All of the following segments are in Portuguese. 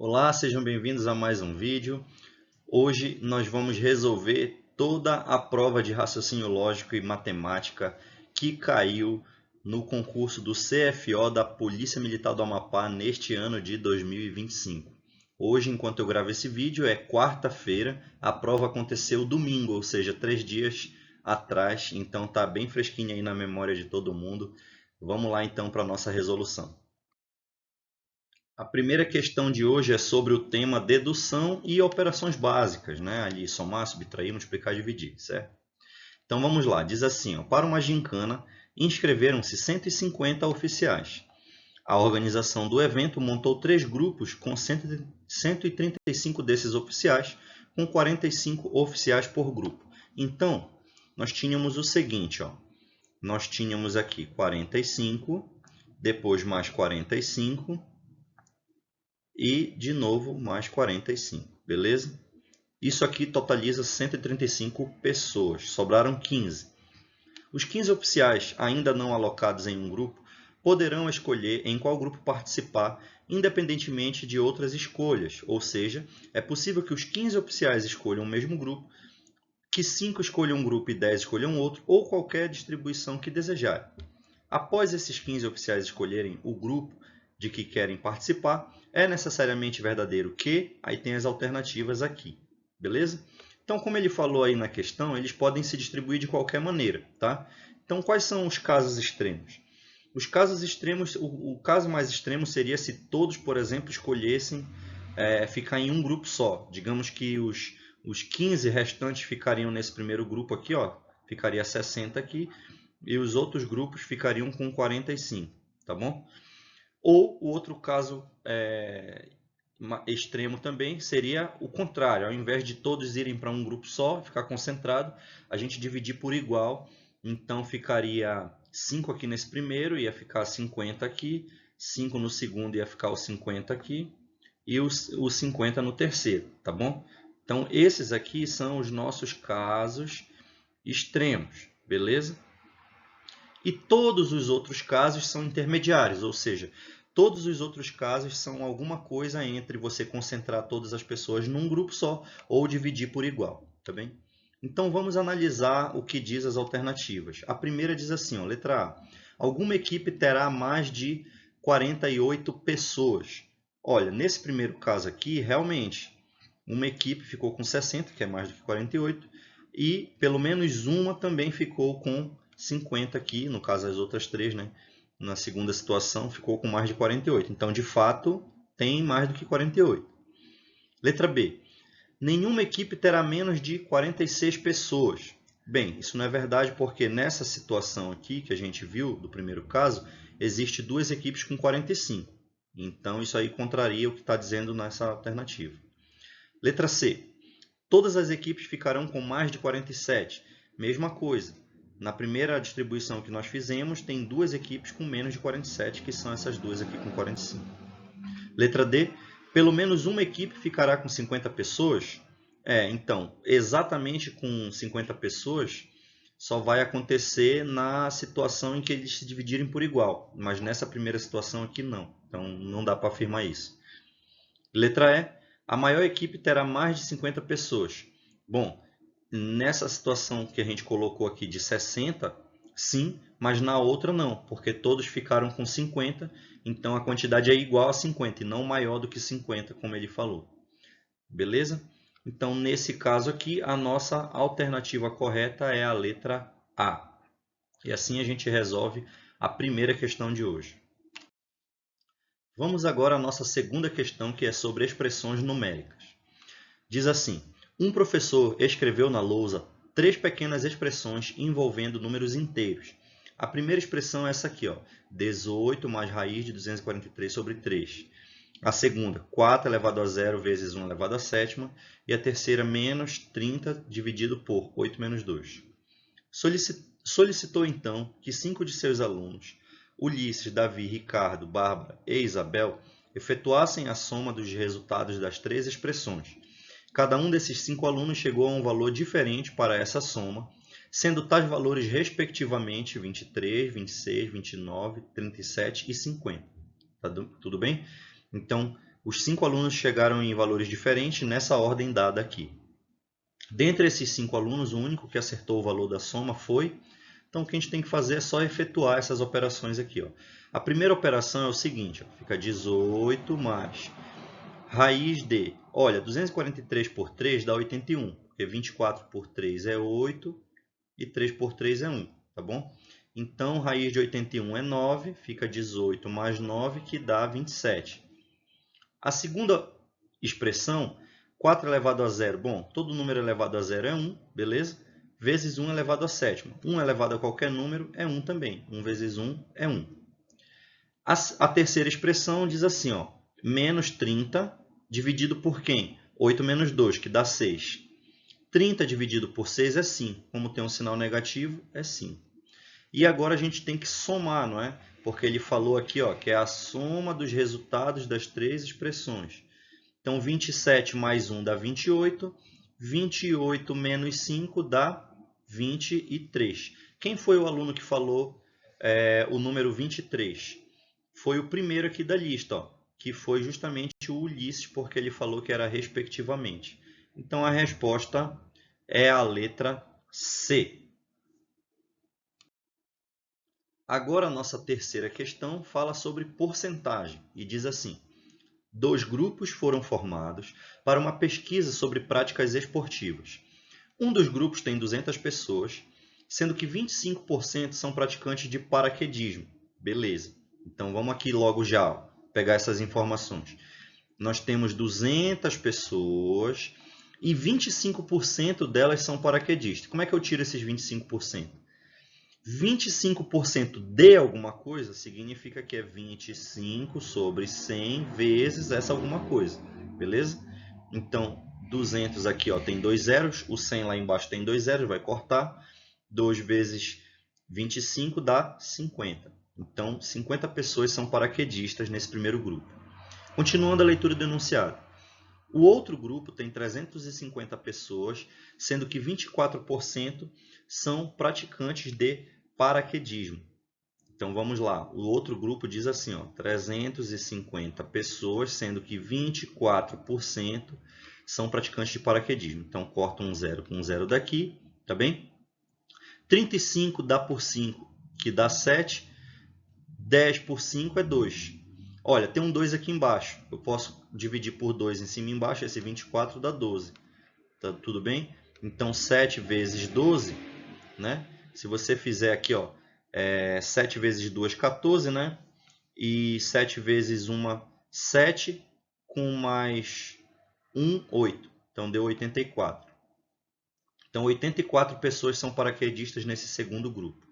Olá, sejam bem-vindos a mais um vídeo. Hoje nós vamos resolver toda a prova de raciocínio lógico e matemática que caiu no concurso do CFO da Polícia Militar do Amapá neste ano de 2025. Hoje, enquanto eu gravo esse vídeo, é quarta-feira, a prova aconteceu domingo, ou seja, 3 dias atrás, então está bem fresquinha aí na memória de todo mundo. Vamos lá então para a nossa resolução. A primeira questão de hoje é sobre o tema dedução e operações básicas, né? Ali, somar, subtrair, multiplicar e dividir, certo? Então vamos lá, diz assim, ó, para uma gincana, inscreveram-se 150 oficiais. A organização do evento montou 3 grupos com 135 desses oficiais, com 45 oficiais por grupo. Então, nós tínhamos o seguinte, ó, nós tínhamos aqui 45, depois mais 45, e de novo mais 45, beleza? Isso aqui totaliza 135 pessoas, sobraram 15. Os 15 oficiais ainda não alocados em um grupo poderão escolher em qual grupo participar, independentemente de outras escolhas, ou seja, é possível que os 15 oficiais escolham o mesmo grupo, que 5 escolham um grupo e 10 escolham outro, ou qualquer distribuição que desejarem. Após esses 15 oficiais escolherem o grupo de que querem participar, é necessariamente verdadeiro que, aí tem as alternativas aqui, beleza? Então, como ele falou aí na questão, eles podem se distribuir de qualquer maneira, tá? Então, quais são os casos extremos? Os casos extremos, o caso mais extremo seria se todos, por exemplo, escolhessem ficar em um grupo só. Digamos que os 15 restantes ficariam nesse primeiro grupo aqui, ó, ficaria 60 aqui, e os outros grupos ficariam com 45, tá bom? Ou o outro caso extremo também seria o contrário, ao invés de todos irem para um grupo só, ficar concentrado, a gente dividir por igual, então ficaria 5 aqui nesse primeiro, ia ficar 50 aqui, 5 no segundo ia ficar os 50 aqui, e os 50 no terceiro, tá bom? Então esses aqui são os nossos casos extremos, beleza? E todos os outros casos são intermediários, ou seja, todos os outros casos são alguma coisa entre você concentrar todas as pessoas num grupo só ou dividir por igual, tá bem? Então vamos analisar o que diz as alternativas. A primeira diz assim, ó, letra A. Alguma equipe terá mais de 48 pessoas. Olha, nesse primeiro caso aqui, realmente, uma equipe ficou com 60, que é mais do que 48, e pelo menos uma também ficou com 50 aqui, no caso as outras 3, né? Na segunda situação ficou com mais de 48. Então, de fato, tem mais do que 48. Letra B. Nenhuma equipe terá menos de 46 pessoas. Bem, isso não é verdade porque nessa situação aqui que a gente viu, do primeiro caso, existe 2 equipes com 45. Então, isso aí contraria o que está dizendo nessa alternativa. Letra C. Todas as equipes ficarão com mais de 47. Mesma coisa. Na primeira distribuição que nós fizemos, tem 2 equipes com menos de 47, que são essas 2 aqui com 45. Letra D. Pelo menos uma equipe ficará com 50 pessoas. Então, exatamente com 50 pessoas, só vai acontecer na situação em que eles se dividirem por igual. Mas nessa primeira situação aqui, não. Então, não dá para afirmar isso. Letra E. A maior equipe terá mais de 50 pessoas. Bom, nessa situação que a gente colocou aqui de 60, sim, mas na outra não, porque todos ficaram com 50, então a quantidade é igual a 50 e não maior do que 50, como ele falou. Beleza? Então, nesse caso aqui, a nossa alternativa correta é a letra A. E assim a gente resolve a primeira questão de hoje. Vamos agora à nossa segunda questão, que é sobre expressões numéricas. Diz assim, um professor escreveu na lousa 3 pequenas expressões envolvendo números inteiros. A primeira expressão é essa aqui, ó, 18 mais raiz de 243 sobre 3. A segunda, 4 elevado a 0 vezes 1 elevado a sétima. E a terceira, menos 30 dividido por 8 menos 2. Solicitou então que 5 de seus alunos, Ulisses, Davi, Ricardo, Bárbara e Isabel, efetuassem a soma dos resultados das 3 expressões. Cada um desses 5 alunos chegou a um valor diferente para essa soma, sendo tais valores respectivamente 23, 26, 29, 37 e 50. Tudo bem? Então, Os 5 alunos chegaram em valores diferentes nessa ordem dada aqui. Dentre esses 5 alunos, o único que acertou o valor da soma foi... Então, o que a gente tem que fazer é só efetuar essas operações aqui. Ó. A primeira operação é o seguinte, ó, fica 18 mais raiz de... Olha, 243 por 3 dá 81, porque 24 por 3 é 8 e 3 por 3 é 1, tá bom? Então, raiz de 81 é 9, fica 18 mais 9, que dá 27. A segunda expressão, 4 elevado a 0. Bom, todo número elevado a 0 é 1, beleza? Vezes 1 elevado a sétima. 1 elevado a qualquer número é 1 também. 1 vezes 1 é 1. A terceira expressão diz assim, ó, menos 30 dividido por quem? 8 menos 2, que dá 6. 30 dividido por 6 é 5. Como tem um sinal negativo, é 5. E agora a gente tem que somar, não é? Porque ele falou aqui, ó, que é a soma dos resultados das três expressões. Então, 27 mais 1 dá 28. 28 menos 5 dá 23. Quem foi o aluno que falou o número 23? Foi o primeiro aqui da lista, ó, que foi justamente o Ulisses, porque ele falou que era respectivamente. Então, a resposta é a letra C. Agora, a nossa terceira questão fala sobre porcentagem e diz assim: 2 grupos foram formados para uma pesquisa sobre práticas esportivas. Um dos grupos tem 200 pessoas, sendo que 25% são praticantes de paraquedismo. Beleza. Então, vamos aqui logo já pegar essas informações. Nós temos 200 pessoas e 25% delas são paraquedistas. Como é que eu tiro esses 25%? 25% de alguma coisa significa que é 25 sobre 100 vezes essa alguma coisa, beleza? Então, 200 aqui ó, tem 2 zeros, o 100 lá embaixo tem 2 zeros, vai cortar. 2 vezes 25 dá 50. Então, 50 pessoas são paraquedistas nesse primeiro grupo. Continuando a leitura do enunciado. O outro grupo tem 350 pessoas, sendo que 24% são praticantes de paraquedismo. Então vamos lá, o outro grupo diz assim, ó, 350 pessoas, sendo que 24% são praticantes de paraquedismo. Então corta um zero com um zero daqui, tá bem? 35 dá por 5, que dá 7. 10 por 5 é 2. Olha, tem um 2 aqui embaixo. Eu posso dividir por 2 em cima e embaixo. Esse 24 dá 12. Tá tudo bem? Então, 7 vezes 12, né? Se você fizer aqui, ó, 7 vezes 2, 14, né? E 7 vezes 1, 7. Com mais 1, 8. Então, deu 84. Então, 84 pessoas são paraquedistas nesse segundo grupo.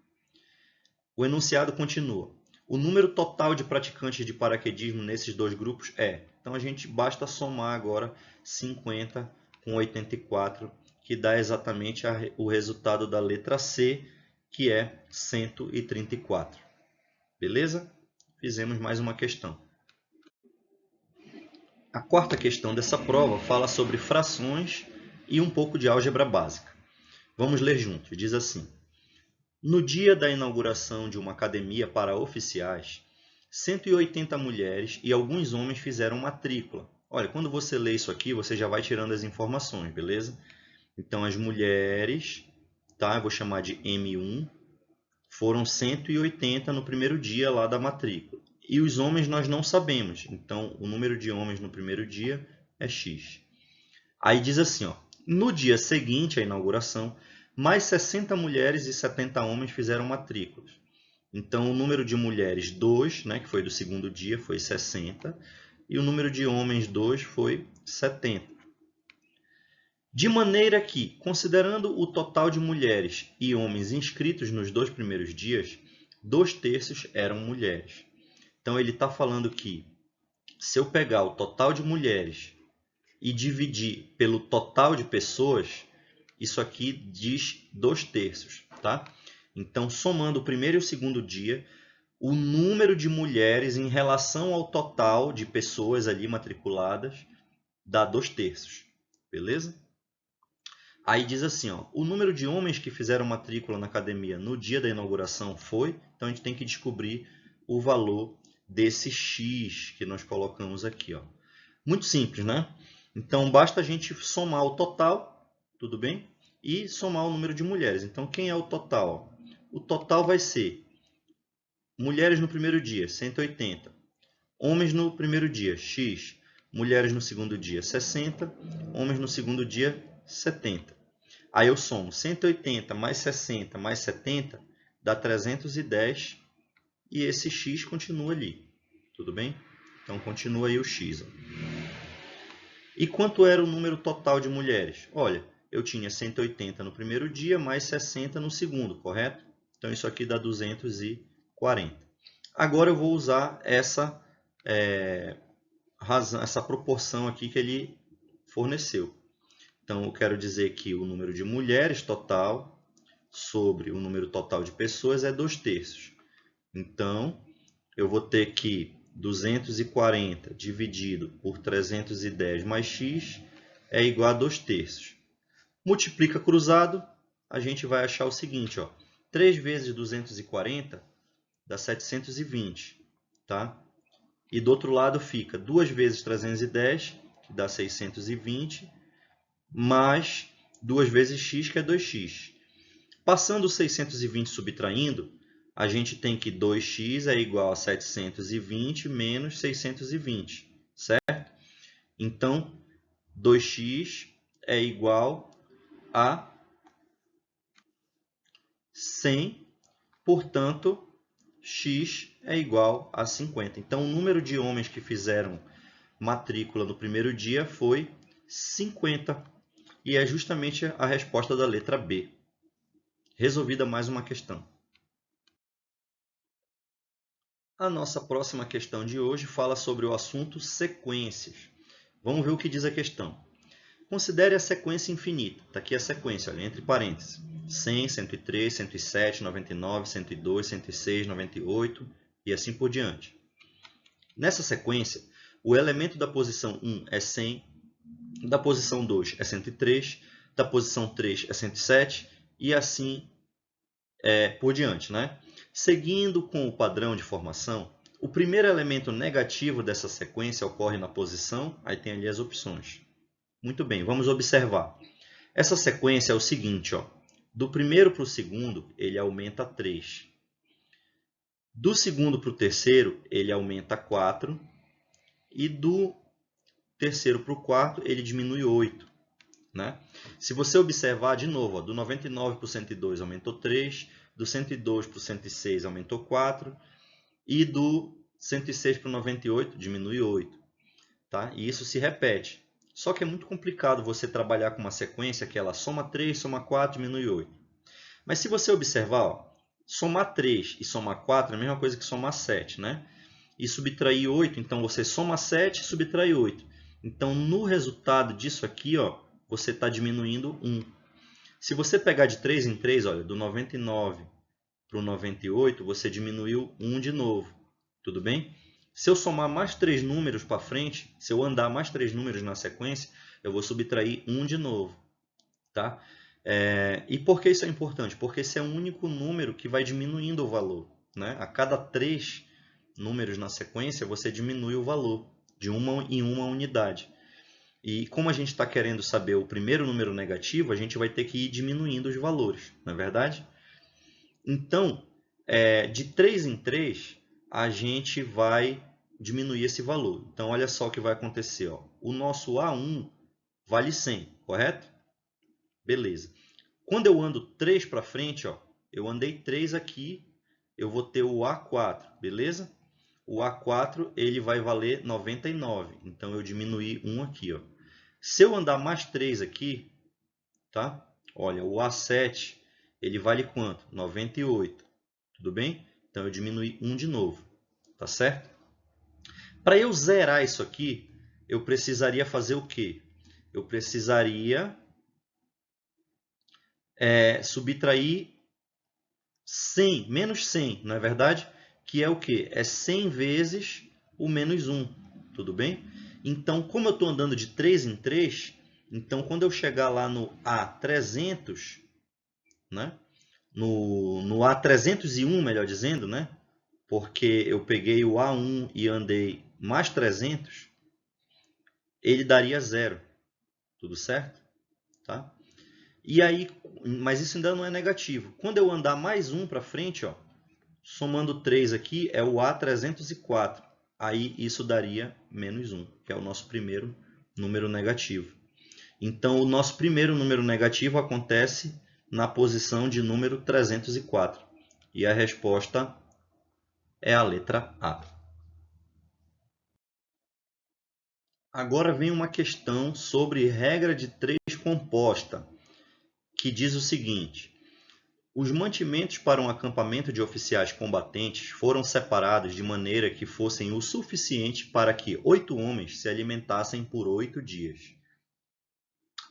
O enunciado continua. O número total de praticantes de paraquedismo nesses dois grupos é... Então, a gente basta somar agora 50 com 84, que dá exatamente o resultado da letra C, que é 134. Beleza? Fizemos mais uma questão. A quarta questão dessa prova fala sobre frações e um pouco de álgebra básica. Vamos ler juntos. Diz assim: no dia da inauguração de uma academia para oficiais, 180 mulheres e alguns homens fizeram matrícula. Olha, quando você lê isso aqui, você já vai tirando as informações, beleza? Então, as mulheres, tá? Eu vou chamar de M1, foram 180 no primeiro dia lá da matrícula. E os homens nós não sabemos. Então, o número de homens no primeiro dia é X. Aí diz assim, ó, no dia seguinte à inauguração, mais 60 mulheres e 70 homens fizeram matrículas. Então, o número de mulheres 2, né, que foi do segundo dia, foi 60. E o número de homens 2 foi 70. De maneira que, considerando o total de mulheres e homens inscritos nos 2 primeiros dias, 2/3 eram mulheres. Então, ele está falando que, se eu pegar o total de mulheres e dividir pelo total de pessoas, isso aqui diz 2/3, tá? Então, somando o primeiro e o segundo dia, o número de mulheres em relação ao total de pessoas ali matriculadas dá 2/3, beleza? Aí diz assim, ó, o número de homens que fizeram matrícula na academia no dia da inauguração foi, então a gente tem que descobrir o valor desse X que nós colocamos aqui, ó. Muito simples, né? Então, basta a gente somar o total, tudo bem? E somar o número de mulheres. Então, quem é o total? O total vai ser mulheres no primeiro dia, 180. Homens no primeiro dia, X. Mulheres no segundo dia, 60. Homens no segundo dia, 70. Aí eu somo 180 mais 60 mais 70, dá 310. E esse X continua ali. Tudo bem? Então, continua aí o X. E quanto era o número total de mulheres? Olha, eu tinha 180 no primeiro dia, mais 60 no segundo, correto? Então, isso aqui dá 240. Agora eu vou usar essa proporção aqui que ele forneceu. Então, eu quero dizer que o número de mulheres total sobre o número total de pessoas é 2/3. Então, eu vou ter que 240 dividido por 310 mais x é igual a 2/3. Multiplica cruzado, a gente vai achar o seguinte, ó, 3 vezes 240 dá 720, tá? E do outro lado fica 2 vezes 310, que dá 620, mais 2 vezes x, que é 2x. Passando 620 subtraindo, a gente tem que 2x é igual a 720 menos 620, certo? Então, 2x é igual a 100, portanto, x é igual a 50. Então, o número de homens que fizeram matrícula no primeiro dia foi 50. E é justamente a resposta da letra B. Resolvida mais uma questão. A nossa próxima questão de hoje fala sobre o assunto sequências. Vamos ver o que diz a questão. Considere a sequência infinita. Está aqui a sequência, olha, entre parênteses. 100, 103, 107, 99, 102, 106, 98 e assim por diante. Nessa sequência, o elemento da posição 1 é 100, da posição 2 é 103, da posição 3 é 107 e assim por diante, né? Seguindo com o padrão de formação, o primeiro elemento negativo dessa sequência ocorre na posição, aí tem ali as opções. Muito bem, vamos observar. Essa sequência é o seguinte, ó, do primeiro para o segundo, ele aumenta 3. Do segundo para o terceiro, ele aumenta 4. E do terceiro para o quarto, ele diminui 8. Né? Se você observar de novo, ó, do 99 para o 102 aumentou 3, do 102 para o 106 aumentou 4 e do 106 para o 98 diminui 8. Tá? E isso se repete. Só que é muito complicado você trabalhar com uma sequência que ela soma 3, soma 4, diminui 8. Mas se você observar, ó, somar 3 e somar 4 é a mesma coisa que somar 7. Né? E subtrair 8, então você soma 7 e subtrai 8. Então no resultado disso aqui, ó, você está diminuindo 1. Se você pegar de 3 em 3, olha, do 99 para o 98, você diminuiu 1 de novo. Tudo bem? Se eu somar mais 3 números para frente, se eu andar mais 3 números na sequência, eu vou subtrair 1 de novo. Tá? E por que isso é importante? Porque esse é o único número que vai diminuindo o valor. Né? A cada 3 números na sequência, você diminui o valor de uma em uma unidade. E como a gente está querendo saber o primeiro número negativo, a gente vai ter que ir diminuindo os valores, não é verdade? Então, de 3 em 3, a gente vai diminuir esse valor. Então, olha só o que vai acontecer. Ó. O nosso A1 vale 100, correto? Beleza. Quando eu ando 3 para frente, ó, eu andei 3 aqui, eu vou ter o A4, beleza? O A4 ele vai valer 99, então eu diminuí 1 aqui. Ó. Se eu andar mais 3 aqui, tá? Olha, o A7 ele vale quanto? 98, tudo bem? Então eu diminuí 1 de novo, tá certo? Para eu zerar isso aqui, eu precisaria fazer o quê? Eu precisaria subtrair 100, menos 100, não é verdade? Que é o quê? É 100 vezes o menos 1, tudo bem? Então, como eu estou andando de 3 em 3, então quando eu chegar lá no A300, né? no A301, melhor dizendo, né? Porque eu peguei o A1 e andei mais 300, ele daria 0. Tudo certo? Tá? E aí, mas isso ainda não é negativo. Quando eu andar mais um para frente, ó, somando 3 aqui, é o A304. Aí isso daria menos 1, que é o nosso primeiro número negativo. Então, o nosso primeiro número negativo acontece na posição de número 304. E a resposta é a letra A. Agora vem uma questão sobre regra de 3 composta, que diz o seguinte: os mantimentos para um acampamento de oficiais combatentes foram separados de maneira que fossem o suficiente para que 8 homens se alimentassem por 8 dias.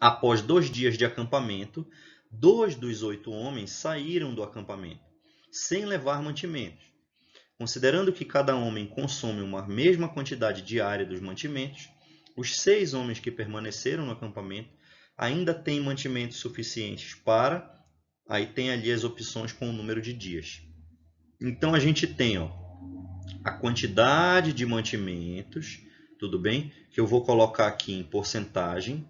Após 2 dias de acampamento, 2 dos 8 homens saíram do acampamento, sem levar mantimentos. Considerando que cada homem consome uma mesma quantidade diária dos mantimentos, os 6 homens que permaneceram no acampamento ainda têm mantimentos suficientes para... Aí tem ali as opções com o número de dias. Então a gente tem, ó, a quantidade de mantimentos, tudo bem? Que eu vou colocar aqui em porcentagem.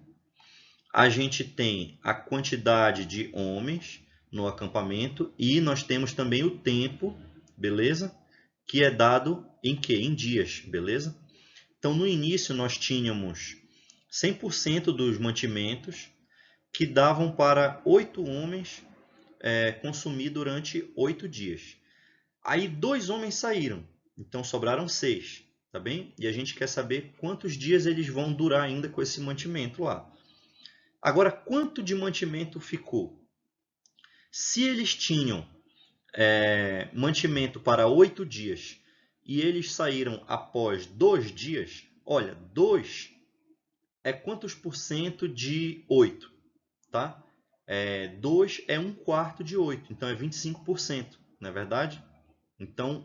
A gente tem a quantidade de homens no acampamento e nós temos também o tempo, beleza? Que é dado em quê? Em dias, beleza? Então no início nós tínhamos 100% dos mantimentos que davam para 8 homens consumir durante 8 dias. Aí 2 homens saíram, então sobraram 6, tá bem? E a gente quer saber quantos dias eles vão durar ainda com esse mantimento lá. Agora, quanto de mantimento ficou? Se eles tinham mantimento para 8 dias e eles saíram após 2 dias, olha, 2 é quantos por cento de 8, tá? 2 é 1/4 de 8, então é 25%, não é verdade? Então,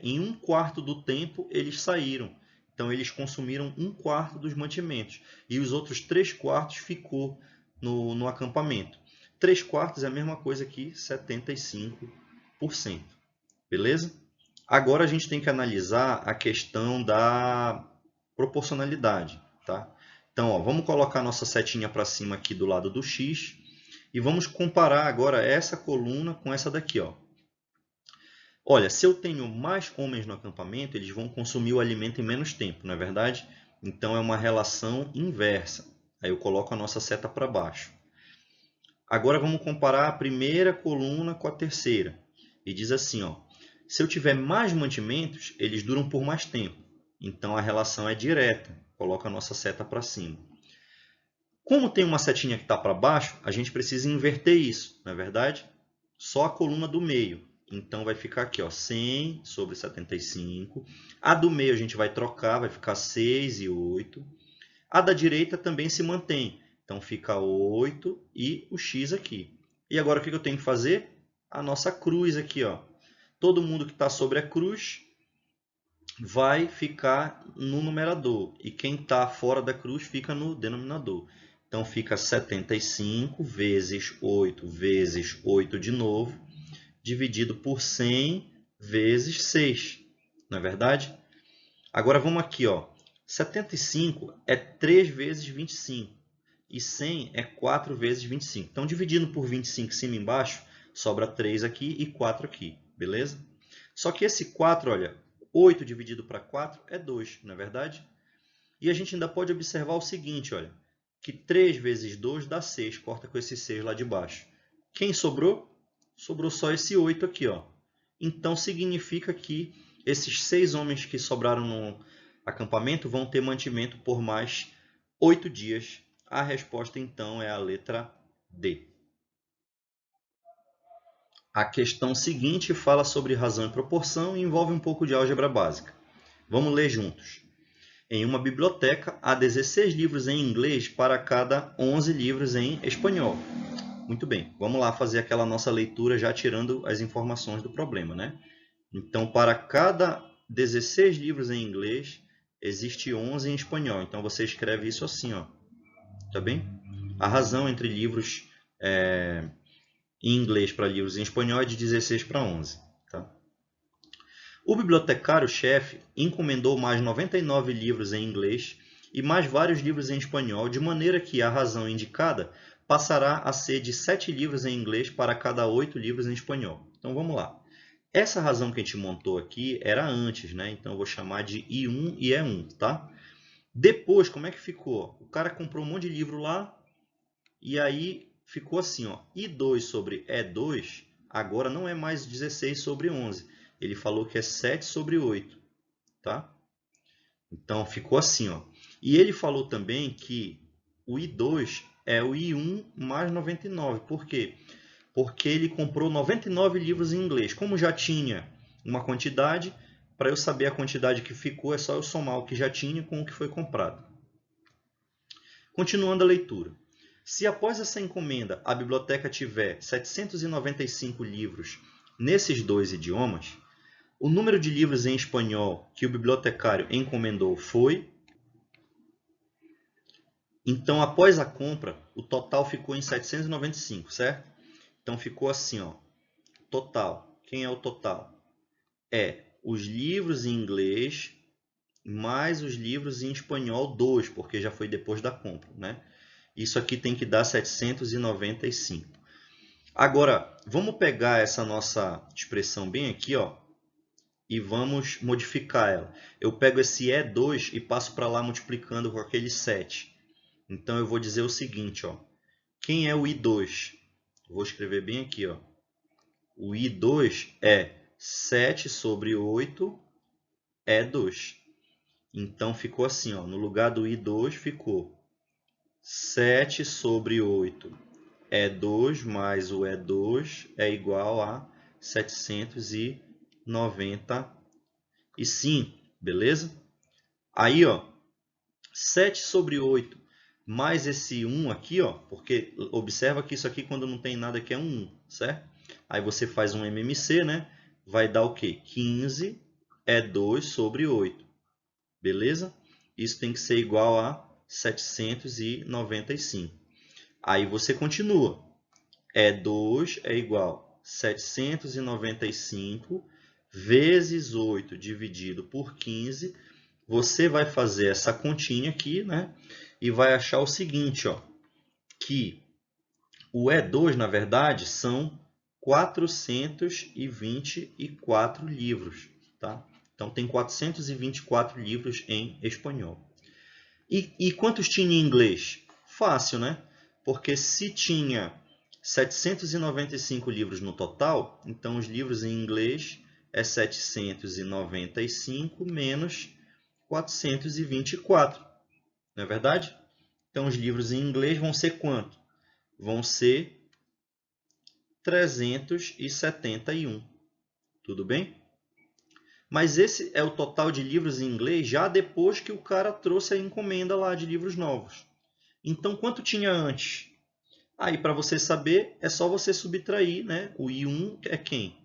em 1/4 do tempo, eles saíram. Então, eles consumiram 1/4 dos mantimentos. E os outros 3/4 ficou no acampamento. 3/4 é a mesma coisa que 75%. Beleza? Agora, a gente tem que analisar a questão da proporcionalidade, tá? Então, ó, vamos colocar nossa setinha para cima aqui do lado do X e vamos comparar agora essa coluna com essa daqui, ó. Olha, se eu tenho mais homens no acampamento, eles vão consumir o alimento em menos tempo, não é verdade? Então, é uma relação inversa. Aí eu coloco a nossa seta para baixo. Agora, vamos comparar a primeira coluna com a terceira. E diz assim, ó, se eu tiver mais mantimentos, eles duram por mais tempo. Então, a relação é direta. Coloca a nossa seta para cima. Como tem uma setinha que está para baixo, a gente precisa inverter isso, não é verdade? Só a coluna do meio. Então, vai ficar aqui, ó, 100 sobre 75. A do meio a gente vai trocar, vai ficar 6 e 8. A da direita também se mantém. Então, fica 8 e o X aqui. E agora, o que eu tenho que fazer? A nossa cruz aqui, ó. Todo mundo que está sobre a cruz vai ficar no numerador. E quem está fora da cruz fica no denominador. Então, fica 75 vezes 8 vezes 8 de novo, dividido por 100 vezes 6. Não é verdade? Agora, vamos aqui, ó. 75 é 3 vezes 25. E 100 é 4 vezes 25. Então, dividindo por 25 cima e embaixo, sobra 3 aqui e 4 aqui. Beleza? Só que esse 4, olha, 8 dividido para 4 é 2, não é verdade? E a gente ainda pode observar o seguinte, olha, que 3 vezes 2 dá 6, corta com esse 6 lá de baixo. Quem sobrou? Sobrou só esse 8 aqui, ó. Então, significa que esses 6 homens que sobraram no acampamento vão ter mantimento por mais 8 dias. A resposta, então, é a letra D. A questão seguinte fala sobre razão e proporção e envolve um pouco de álgebra básica. Vamos ler juntos. Em uma biblioteca, há 16 livros em inglês para cada 11 livros em espanhol. Muito bem, vamos lá fazer aquela nossa leitura já tirando as informações do problema, né? Então, para cada 16 livros em inglês, existe 11 em espanhol. Então, você escreve isso assim, ó. Tá bem? A razão entre livros em inglês para livros em espanhol é de 16 para 11. Tá? O bibliotecário-chefe encomendou mais 99 livros em inglês e mais vários livros em espanhol, de maneira que a razão indicada passará a ser de 7 livros em inglês para cada 8 livros em espanhol. Então vamos lá. Essa razão que a gente montou aqui era antes, né? Então eu vou chamar de I1 e E1, tá? Depois, como é que ficou? O cara comprou um monte de livro lá e aí ficou assim, ó, I2 sobre E2 agora não é mais 16 sobre 11. Ele falou que é 7 sobre 8, tá? Então ficou assim, ó. E ele falou também que o I2 é o I1 mais 99. Por quê? Porque ele comprou 99 livros em inglês. Como já tinha uma quantidade, para eu saber a quantidade que ficou, é só eu somar o que já tinha com o que foi comprado. Continuando a leitura. Se após essa encomenda a biblioteca tiver 795 livros nesses dois idiomas, o número de livros em espanhol que o bibliotecário encomendou foi... Então, após a compra, o total ficou em 795, certo? Então, ficou assim, ó. Total. Quem é o total? É os livros em inglês mais os livros em espanhol 2, porque já foi depois da compra, né? Isso aqui tem que dar 795. Agora, vamos pegar essa nossa expressão bem aqui, ó, e vamos modificar ela. Eu pego esse E2 e passo para lá multiplicando com aquele 7. Então, eu vou dizer o seguinte, ó. Quem é o I2? Vou escrever bem aqui, ó. O I2 é 7 sobre 8 E2. Então, ficou assim, ó. No lugar do I2 ficou 7 sobre 8 E2 mais o E2 é igual a 795, beleza? Aí, ó, 7 sobre 8 mais esse 1 aqui, ó, porque observa que isso aqui quando não tem nada aqui é um 1, certo? Aí você faz um MMC, né? Vai dar o quê? 15 E2 sobre 8, beleza? Isso tem que ser igual a 795. Aí você continua. E2 é igual a 795 vezes 8 dividido por 15. Você vai fazer essa continha aqui, né? E vai achar o seguinte, ó, que o E2, na verdade, são 424 livros, tá? Então, tem 424 livros em espanhol. E quantos tinha em inglês? Fácil, né? Porque se tinha 795 livros no total, então os livros em inglês é 795 menos 424. Não é verdade? Então os livros em inglês vão ser quanto? Vão ser 371. Tudo bem? Mas esse é o total de livros em inglês já depois que o cara trouxe a encomenda lá de livros novos. Então, quanto tinha antes? Aí, para você saber, é só você subtrair, né? O I1 é quem?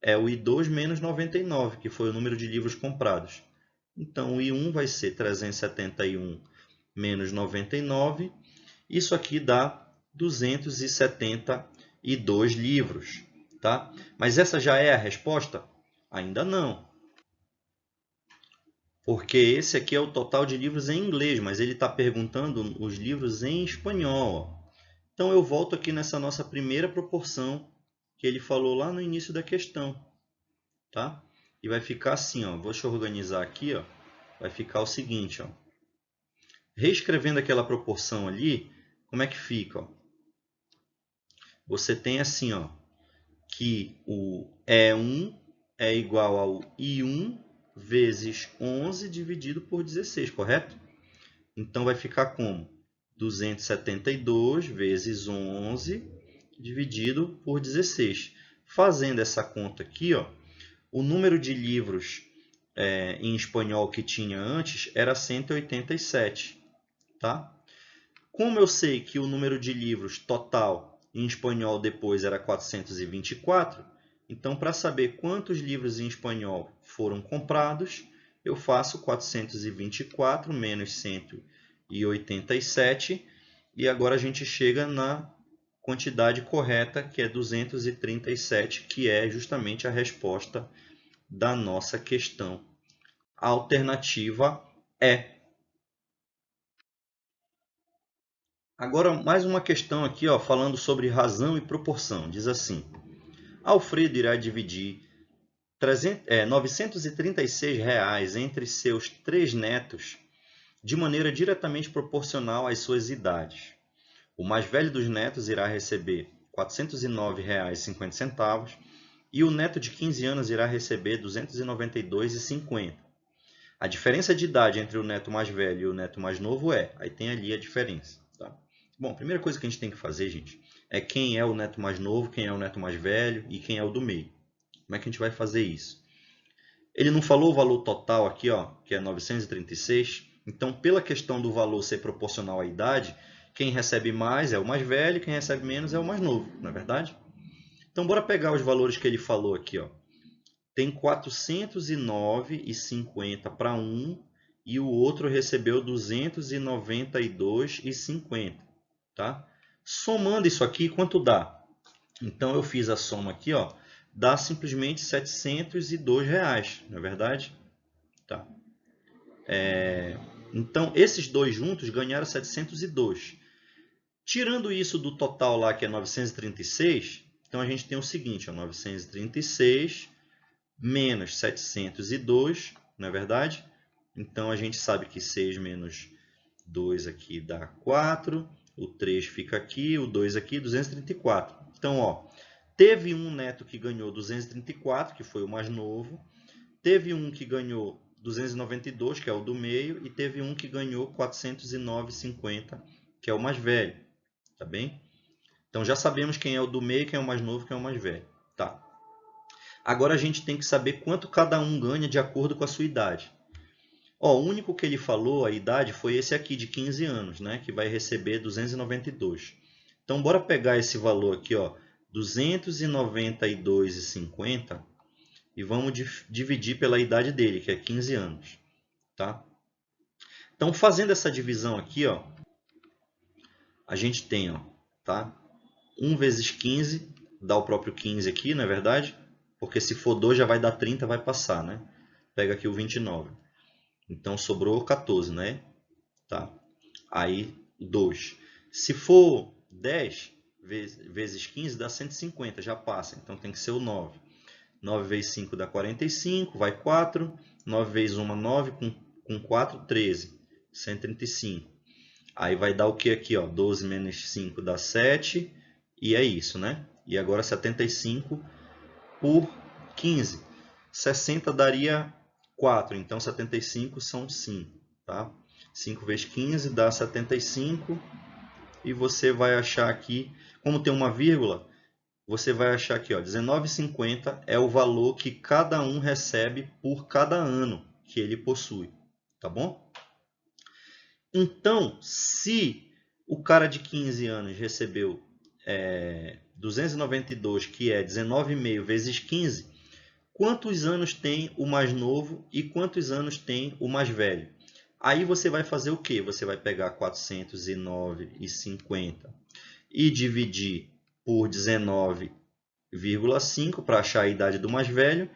É o I2 menos 99, que foi o número de livros comprados. Então, o I1 vai ser 371 menos 99. Isso aqui dá 272 livros, tá? Mas essa já é a resposta? Ainda não. Porque esse aqui é o total de livros em inglês, mas ele está perguntando os livros em espanhol. Então, eu volto aqui nessa nossa primeira proporção que ele falou lá no início da questão, tá? E vai ficar assim, ó. Deixa eu organizar aqui, ó. Vai ficar o seguinte, ó. Reescrevendo aquela proporção ali, como é que fica, ó? Você tem assim, ó, que o E1 é igual ao I1 vezes 11 dividido por 16, correto? Então, vai ficar como? 272 vezes 11 dividido por 16. Fazendo essa conta aqui, ó, o número de livros em espanhol que tinha antes era 187. Tá? Como eu sei que o número de livros total em espanhol depois era 424, então para saber quantos livros em espanhol foram comprados, eu faço 424 menos 187 e agora a gente chega na quantidade correta, que é 237, que é justamente a resposta da nossa questão. A alternativa é Agora, mais uma questão aqui, ó, falando sobre razão e proporção. Diz assim: Alfredo irá dividir R$ 936 entre seus 3 netos de maneira diretamente proporcional às suas idades. O mais velho dos netos irá receber R$ 409,50 e o neto de 15 anos irá receber R$ 292,50. A diferença de idade entre o neto mais velho e o neto mais novo aí tem ali a diferença. Tá? Bom, a primeira coisa que a gente tem que fazer, gente, é quem é o neto mais novo, quem é o neto mais velho e quem é o do meio. Como é que a gente vai fazer isso? Ele não falou o valor total aqui, ó, que é 936. Então, pela questão do valor ser proporcional à idade, quem recebe mais é o mais velho, quem recebe menos é o mais novo, não é verdade? Então, bora pegar os valores que ele falou aqui, ó. Tem 409,50 para um e o outro recebeu 292,50, tá? Somando isso aqui, quanto dá? Então eu fiz a soma aqui, ó, dá simplesmente R$ 702, não é verdade? Tá. Então esses dois juntos ganharam 702. Tirando isso do total lá que é 936, então a gente tem o seguinte, ó, 936 menos 702, não é verdade? Então a gente sabe que 6 menos 2 aqui dá 4, o 3 fica aqui, o 2 aqui, 234. Então, ó, teve um neto que ganhou 234, que foi o mais novo, teve um que ganhou 292, que é o do meio, e teve um que ganhou 409,50, que é o mais velho, tá bem? Então já sabemos quem é o do meio, quem é o mais novo, quem é o mais velho, tá? Agora a gente tem que saber quanto cada um ganha de acordo com a sua idade. Ó, o único que ele falou, a idade, foi esse aqui de 15 anos, né? Que vai receber 292. Então, bora pegar esse valor aqui, ó, 292,50 e vamos dividir pela idade dele, que é 15 anos, tá? Então, fazendo essa divisão aqui, ó, a gente tem, ó, tá? 1 vezes 15 dá o próprio 15 aqui, não é verdade? Porque se for 2 já vai dar 30, vai passar, né? Pega aqui o 29. Então sobrou 14, né? Tá. Aí 2. Se for 10 vezes 15 dá 150, já passa. Então tem que ser o 9. 9 vezes 5 dá 45, vai 4. 9 vezes 1, 9, com 4, 13. 135. Aí vai dar o que aqui, ó? 12 menos 5 dá 7. E é isso, né? E agora 75 por 15. 60 daria 4, então 75 são 5, tá? 5 vezes 15 dá 75 e você vai achar aqui, como tem uma vírgula, você vai achar aqui, ó, 19,50 é o valor que cada um recebe por cada ano que ele possui, tá bom? Então, se o cara de 15 anos recebeu 292, que é 19,5 vezes 15, quantos anos tem o mais novo e quantos anos tem o mais velho? Aí você vai fazer o quê? Você vai pegar 409,50 e dividir por 19,5 para achar a idade do mais velho.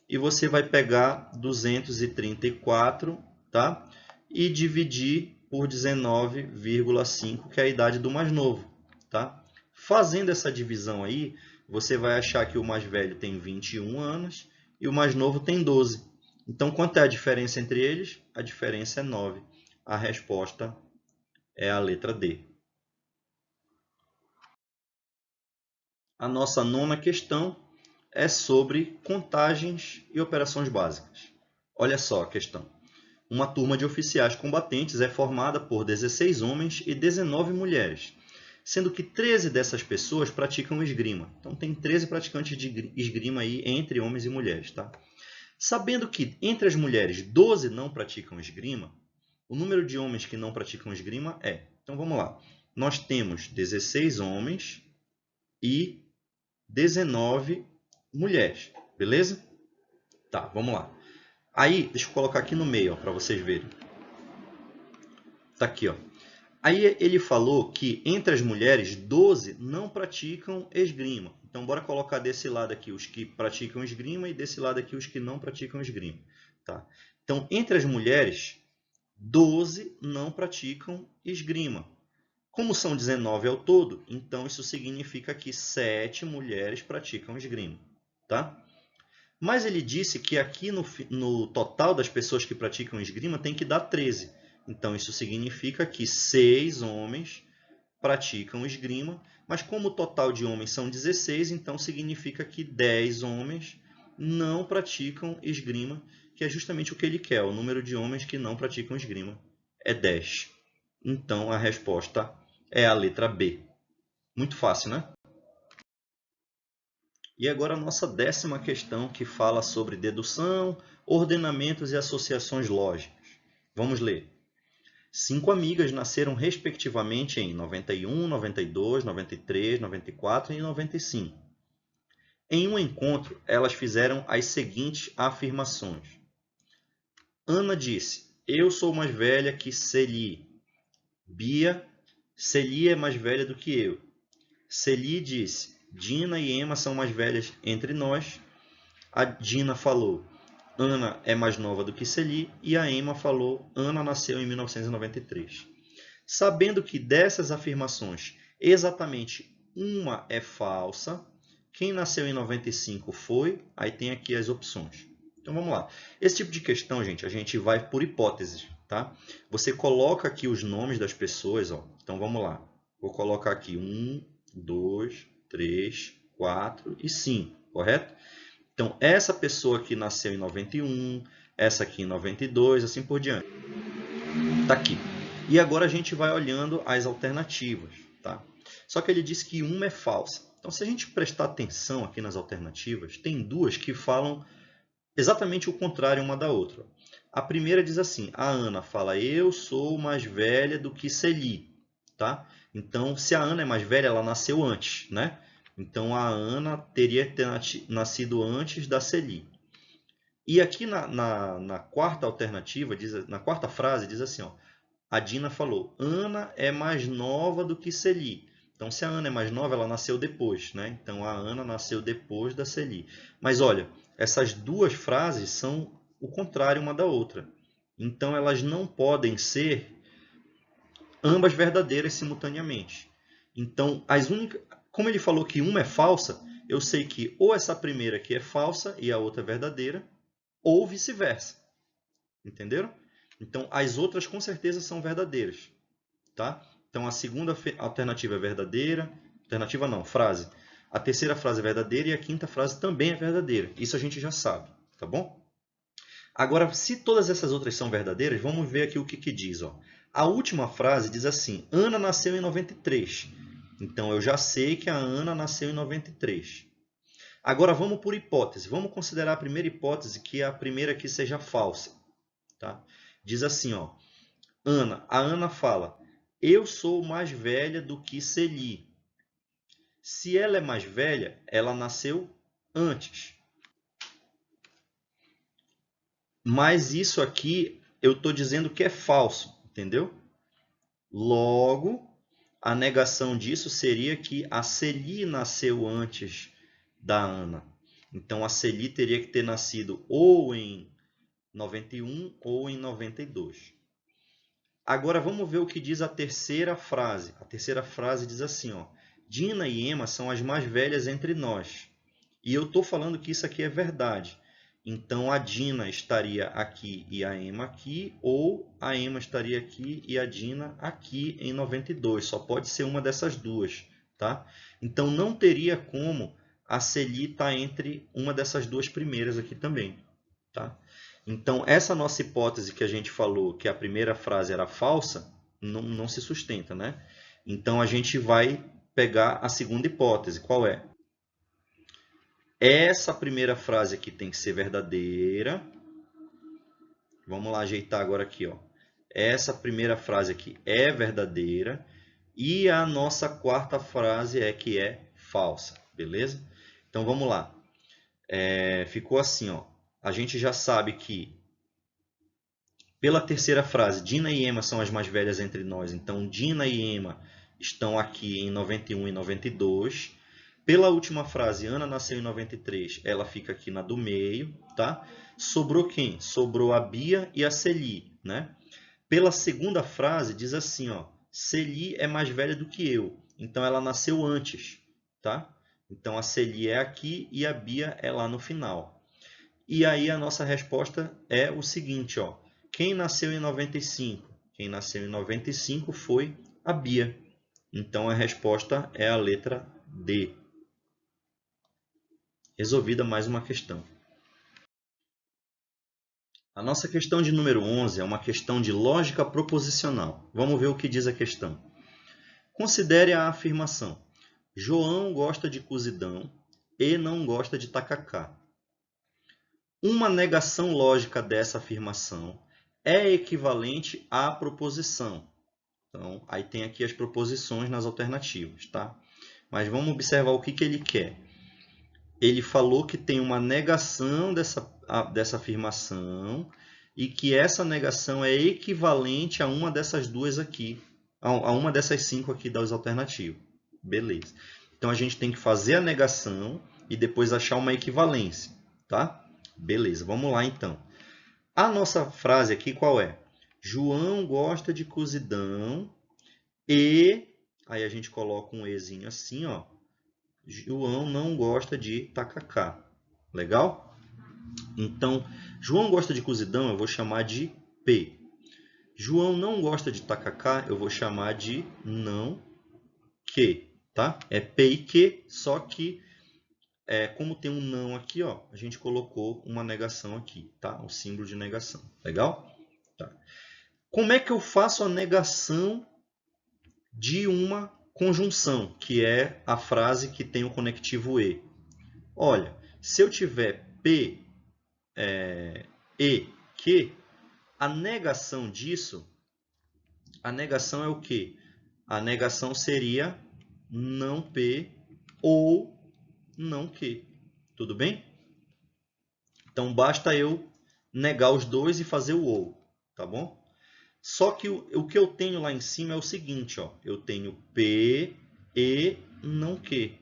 E você vai pegar 234, tá? E dividir por 19,5, que é a idade do mais novo, tá? Fazendo essa divisão aí, você vai achar que o mais velho tem 21 anos e o mais novo tem 12. Então, quanto é a diferença entre eles? A diferença é 9. A resposta é a letra D. A nossa nona questão é sobre contagens e operações básicas. Olha só a questão. Uma turma de oficiais combatentes é formada por 16 homens e 19 mulheres, sendo que 13 dessas pessoas praticam esgrima. Então tem 13 praticantes de esgrima aí entre homens e mulheres, tá? Sabendo que entre as mulheres 12 não praticam esgrima, o número de homens que não praticam esgrima é... Então vamos lá. Nós temos 16 homens e 19 mulheres, beleza? Tá, vamos lá. Aí, deixa eu colocar aqui no meio, para vocês verem. Tá aqui, ó. Aí ele falou que entre as mulheres, 12 não praticam esgrima. Então, bora colocar desse lado aqui os que praticam esgrima e desse lado aqui os que não praticam esgrima. Tá? Então, entre as mulheres, 12 não praticam esgrima. Como são 19 ao todo, então isso significa que 7 mulheres praticam esgrima, tá? Mas ele disse que aqui no total das pessoas que praticam esgrima tem que dar 13. Então isso significa que 6 homens praticam esgrima, mas como o total de homens são 16, então significa que 10 homens não praticam esgrima, que é justamente o que ele quer. O número de homens que não praticam esgrima é 10. Então a resposta é a letra B. Muito fácil, né? E agora a nossa 10ª questão, que fala sobre dedução, ordenamentos e associações lógicas. Vamos ler. 5 amigas nasceram respectivamente em 91, 92, 93, 94 e 95. Em um encontro, elas fizeram as seguintes afirmações. Ana disse, eu sou mais velha que Celi. Bia, Celi é mais velha do que eu. Celi disse, Dina e Emma são mais velhas entre nós. A Dina falou, Ana é mais nova do que Celi. E a Emma falou, Ana nasceu em 1993. Sabendo que dessas afirmações, exatamente uma é falsa, quem nasceu em 95 foi, aí tem aqui as opções. Então vamos lá. Esse tipo de questão, gente, a gente vai por hipóteses, tá? Você coloca aqui os nomes das pessoas, ó. Então vamos lá. Vou colocar aqui 1, 2, 3, 4 e 5, correto? Então essa pessoa aqui nasceu em 91, essa aqui em 92, assim por diante. Tá aqui. E agora a gente vai olhando as alternativas, tá? Só que ele disse que uma é falsa. Então, se a gente prestar atenção aqui nas alternativas, tem duas que falam exatamente o contrário uma da outra. A primeira diz assim, a Ana fala, eu sou mais velha do que Celi, tá? Então, se a Ana é mais velha, ela nasceu antes, né? Então, a Ana teria que ter nascido antes da Celi. E aqui na quarta alternativa, na quarta frase, diz assim, ó, a Dina falou, Ana é mais nova do que Celi. Então, se a Ana é mais nova, ela nasceu depois, né? Então, a Ana nasceu depois da Celi. Mas, olha, essas duas frases são o contrário uma da outra. Então, elas não podem ser ambas verdadeiras simultaneamente. Então, como ele falou que uma é falsa, eu sei que ou essa primeira aqui é falsa e a outra é verdadeira, ou vice-versa. Entenderam? Então, as outras com certeza são verdadeiras. Tá? Então, a segunda alternativa é verdadeira. Alternativa não, frase. A terceira frase é verdadeira e a quinta frase também é verdadeira. Isso a gente já sabe, tá bom? Agora, se todas essas outras são verdadeiras, vamos ver aqui o que diz. Ó. A última frase diz assim, Ana nasceu em 93. Então, eu já sei que a Ana nasceu em 93. Agora, vamos por hipótese. Vamos considerar a primeira hipótese, que a primeira aqui seja falsa. Tá? Diz assim, ó, a Ana fala, eu sou mais velha do que Celi. Se ela é mais velha, ela nasceu antes. Mas isso aqui eu estou dizendo que é falso, entendeu? Logo, a negação disso seria que a Celi nasceu antes da Ana. Então, a Celi teria que ter nascido ou em 91 ou em 92. Agora, vamos ver o que diz a terceira frase. A terceira frase diz assim, ó, Dina e Emma são as mais velhas entre nós. E eu estou falando que isso aqui é verdade. Então, a Dina estaria aqui e a Emma aqui, ou a Emma estaria aqui e a Dina aqui em 92. Só pode ser uma dessas duas, tá? Então, não teria como a Celi estar entre uma dessas duas primeiras aqui também, tá? Então, essa nossa hipótese que a gente falou, que a primeira frase era falsa, não se sustenta, né? Então, a gente vai pegar a segunda hipótese. Qual é? Essa primeira frase aqui tem que ser verdadeira. Vamos lá ajeitar agora aqui, ó. Essa primeira frase aqui é verdadeira. E a nossa quarta frase é que é falsa, beleza? Então, vamos lá. Ficou assim, ó. A gente já sabe que, pela terceira frase, Dina e Emma são as mais velhas entre nós. Então, Dina e Emma estão aqui em 91 e 92. Pela última frase, Ana nasceu em 93, ela fica aqui na do meio, tá? Sobrou quem? Sobrou a Bia e a Celi, né? Pela segunda frase, diz assim, ó, Celi é mais velha do que eu, então ela nasceu antes, tá? Então a Celi é aqui e a Bia é lá no final. E aí a nossa resposta é o seguinte, ó. Quem nasceu em 95? Quem nasceu em 95 foi a Bia. Então a resposta é a letra D. Resolvida mais uma questão. A nossa questão de número 11 é uma questão de lógica proposicional. Vamos ver o que diz a questão. Considere a afirmação: João gosta de cozidão e não gosta de tacacá. Uma negação lógica dessa afirmação é equivalente à proposição. Então, aí tem aqui as proposições nas alternativas, tá? Mas vamos observar o que ele quer. Ele falou que tem uma negação dessa afirmação e que essa negação é equivalente a uma dessas duas aqui, a uma dessas 5 aqui das alternativas. Beleza. Então, a gente tem que fazer a negação e depois achar uma equivalência, tá? Beleza, vamos lá então. A nossa frase aqui qual é? João gosta de cozidão e... Aí a gente coloca um ezinho assim, ó. João não gosta de tacacá. Legal? Então, João gosta de cozidão, eu vou chamar de P. João não gosta de tacacá, eu vou chamar de não que. Tá? É P e que, só que como tem um não aqui, ó, a gente colocou uma negação aqui, tá? Um símbolo de negação. Legal? Tá. Como é que eu faço a negação de uma conjunção, que é a frase que tem o conectivo e? Olha, se eu tiver P e que, a negação disso, a negação é o quê? A negação seria não P ou não que. Tudo bem? Então, basta eu negar os dois e fazer o ou, tá bom? Só que o que eu tenho lá em cima é o seguinte, ó. Eu tenho P e não que.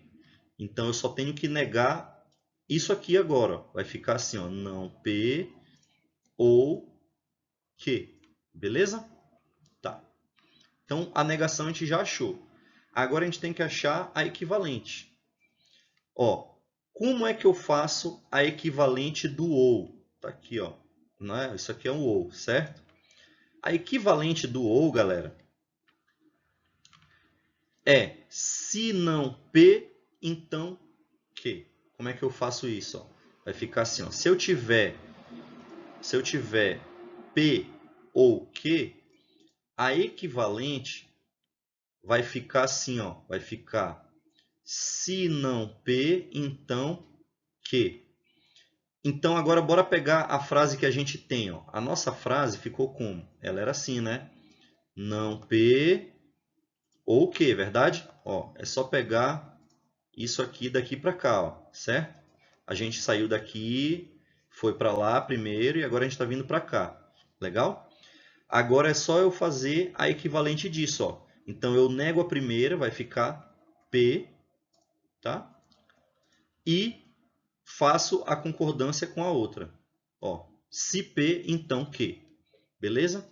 Então, eu só tenho que negar isso aqui agora. Ó. Vai ficar assim, ó. Não P ou que. Beleza? Tá. Então, a negação a gente já achou. Agora, a gente tem que achar a equivalente. Ó, como é que eu faço a equivalente do ou? Tá aqui, ó. Né? Isso aqui é um ou, certo? A equivalente do ou, galera, é se não P, então que. Como é que eu faço isso? Ó? Vai ficar assim, ó. Se eu tiver P ou que, a equivalente vai ficar assim, ó. Vai ficar se não P, então que. Então, agora bora pegar a frase que a gente tem. Ó. A nossa frase ficou como? Ela era assim, né? Não P ou que, verdade? Ó, é só pegar isso aqui daqui para cá, ó, certo? A gente saiu daqui, foi para lá primeiro e agora a gente está vindo para cá. Legal? Agora é só eu fazer a equivalente disso. Ó. Então, eu nego a primeira, vai ficar P, tá? E faço a concordância com a outra. Ó, se P, então que. Beleza?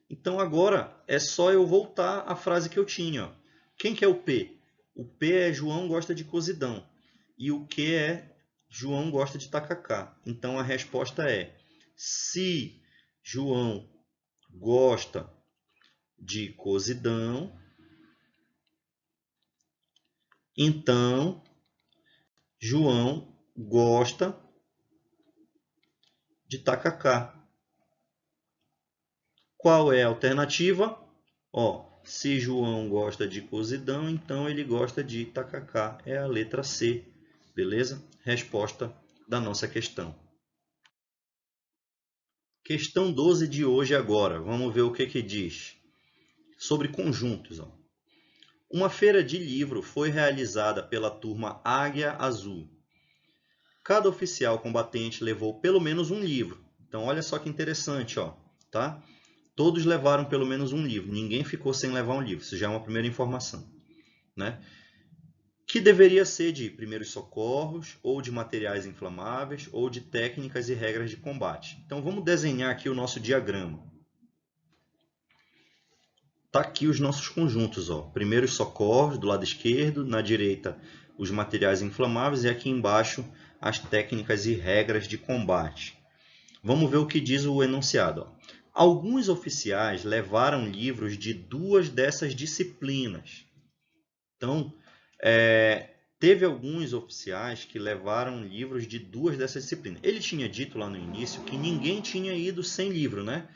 Então agora é só eu voltar à frase que eu tinha. Ó. Quem que é o P? O P é João gosta de cozidão. E o que é João gosta de tacacá. Então a resposta é: se João gosta de cozidão, então João gosta de tacacá. Qual é a alternativa? Ó, se João gosta de cozidão, então ele gosta de tacacá. É a letra C. Beleza? Resposta da nossa questão. Questão 12 de hoje agora. Vamos ver o que diz. Sobre conjuntos. Ó. Uma feira de livro foi realizada pela turma Águia Azul. Cada oficial combatente levou pelo menos um livro. Então, olha só que interessante, ó, tá? Todos levaram pelo menos um livro. Ninguém ficou sem levar um livro. Isso já é uma primeira informação, né? Que deveria ser de primeiros socorros, ou de materiais inflamáveis, ou de técnicas e regras de combate. Então, vamos desenhar aqui o nosso diagrama. tá aqui os nossos conjuntos, ó. Primeiro os socorros do lado esquerdo, na direita os materiais inflamáveis e aqui embaixo as técnicas e regras de combate. Vamos ver o que diz o enunciado, ó. Alguns oficiais levaram livros de 2 dessas disciplinas. Então, teve alguns oficiais que levaram livros de 2 dessas disciplinas. Ele tinha dito lá no início que ninguém tinha ido sem livro, né?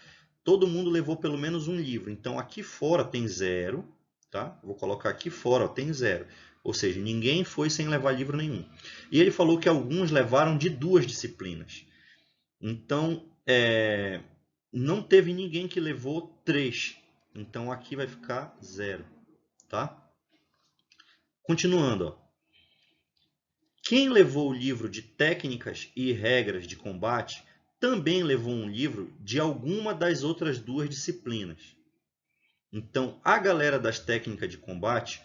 Todo mundo levou pelo menos um livro. Então, aqui fora tem 0, tá? Vou colocar aqui fora, ó, tem 0. Ou seja, ninguém foi sem levar livro nenhum. E ele falou que alguns levaram de 2 disciplinas. Então, não teve ninguém que levou 3. Então, aqui vai ficar 0, tá? Continuando, ó. Quem levou o livro de técnicas e regras de combate também levou um livro de alguma das outras 2 disciplinas. Então, a galera das técnicas de combate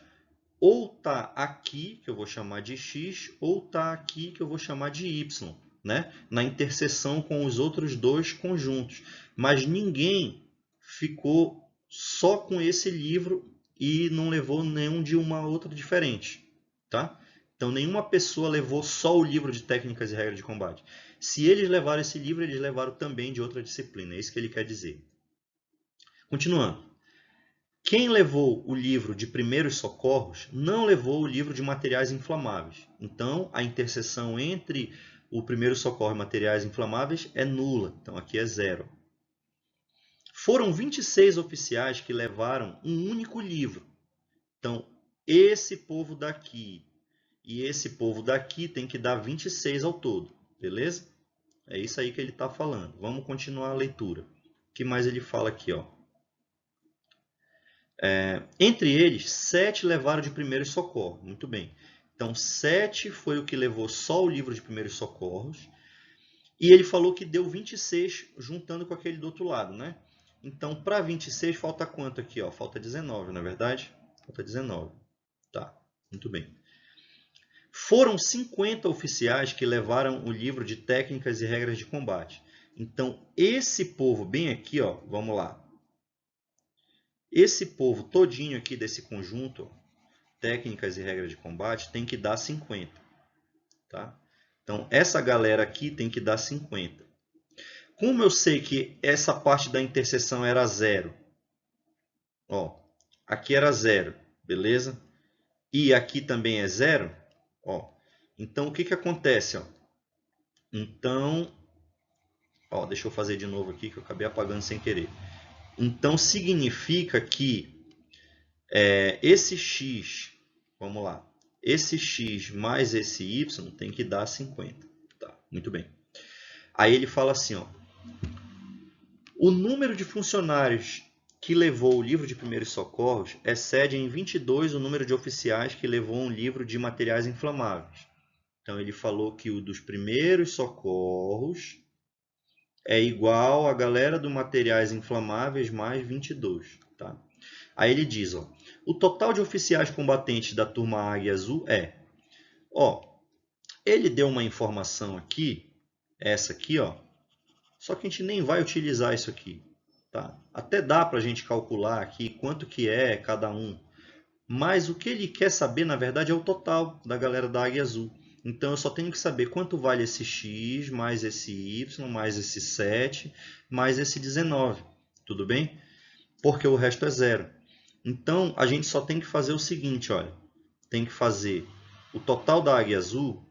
ou está aqui, que eu vou chamar de X, ou está aqui, que eu vou chamar de Y, né? Na interseção com os outros 2 conjuntos. Mas ninguém ficou só com esse livro e não levou nenhum de uma outra diferente, tá? Então, nenhuma pessoa levou só o livro de técnicas e regras de combate. Se eles levaram esse livro, eles levaram também de outra disciplina. É isso que ele quer dizer. Continuando. Quem levou o livro de primeiros socorros não levou o livro de materiais inflamáveis. Então, a interseção entre o primeiro socorro e materiais inflamáveis é nula. Então, aqui é 0. Foram 26 oficiais que levaram um único livro. Então, esse povo daqui e esse povo daqui tem que dar 26 ao todo. Beleza? É isso aí que ele está falando. Vamos continuar a leitura. O que mais ele fala aqui, ó? Entre eles, 7 levaram de primeiros socorros. Muito bem. Então, 7 foi o que levou só o livro de primeiros socorros. E ele falou que deu 26 juntando com aquele do outro lado, né? Então, para 26, falta quanto aqui? Ó? Falta 19, não é verdade? Falta 19. Tá, muito bem. Foram 50 oficiais que levaram o livro de técnicas e regras de combate. Então, esse povo bem aqui, ó, vamos lá. Esse povo todinho aqui desse conjunto, técnicas e regras de combate, tem que dar 50. Tá? Então, essa galera aqui tem que dar 50. Como eu sei que essa parte da interseção era 0, ó, aqui era 0, beleza? E aqui também é 0, ó. Então, o que que acontece, ó? Então, ó, deixa eu fazer de novo aqui que eu acabei apagando sem querer. Então, significa que esse x, vamos lá, esse x mais esse y tem que dar 50. Tá, muito bem. Aí ele fala assim, ó, o número de funcionários que levou o livro de primeiros socorros excede em 22 o número de oficiais que levou um livro de materiais inflamáveis. Então, ele falou que o dos primeiros socorros é igual a galera do materiais inflamáveis mais 22. Tá? Aí ele diz, ó, o total de oficiais combatentes da turma Águia Azul é... Ó, ele deu uma informação aqui, essa aqui, ó, só que a gente nem vai utilizar isso aqui. Tá? Até dá para a gente calcular aqui quanto que é cada um. Mas o que ele quer saber, na verdade, é o total da galera da Águia Azul. Então, eu só tenho que saber quanto vale esse X, mais esse Y, mais esse 7, mais esse 19. Tudo bem? Porque o resto é 0. Então, a gente só tem que fazer o seguinte, olha. Tem que fazer o total da Águia Azul